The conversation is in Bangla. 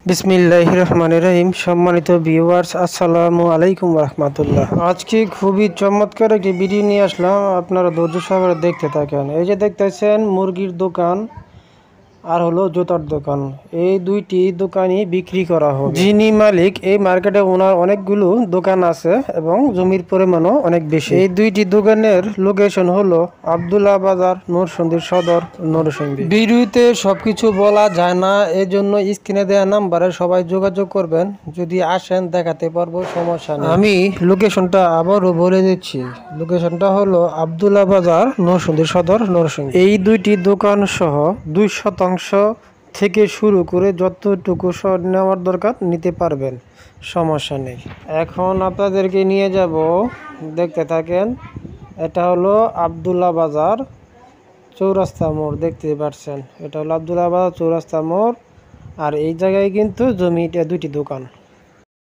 বিসমিল্লাহির রহমানির রহিম। সম্মানিত ভিউয়ার্স, আসসালামু আলাইকুম রাহমাতুল্লাহ। আজকে খুবই চমৎকার একটি ভিডিও নিয়ে আসলাম, আপনারা ধৈর্য সহকারে দেখতে থাকেন। এই যে দেখতেছেন মুরগির দোকান আর হলো জুতার দোকান, এই দুইটি দোকানই বিক্রি করা হবে। যিনি মালিক এই মার্কেটে ওনার অনেকগুলো দোকান আছে এবং জমির পরিমাণও অনেক বেশি। এই দুইটি দোকানের লোকেশন হলো আব্দুল্লাহ বাজার, নরসিংদী সদর, নরসিংদী। ভিডিওতে সবকিছু বলা যায় না, এই জন্য স্ক্রিনে দেওয়া নাম্বারে সবাই যোগাযোগ করবেন। যদি আসেন দেখাতে পারবো, সমস্যা নেই। আমি লোকেশনটা আবারও বলে দিচ্ছি, লোকেশনটা হলো আব্দুল্লাহ বাজার, নরসিংদী সদর, নরসিংদী। এই দুইটি দোকান সহ 2% থেকে শুরু করে যতটুকু নেওয়ার দরকার নিতে পারবেন, সমস্যা নেই। এখন আপনাদেরকে নিয়ে যাব, দেখতে থাকেন। এটা হলো আব্দুল্লাহ বাজার চৌরাস্তা মোড়, দেখতে পাচ্ছেন। এটা হলো আব্দুল্লাহ বাজার চৌরাস্তা মোড়, আর এই জায়গায় কিন্তু জমিটা দুইটি দোকান।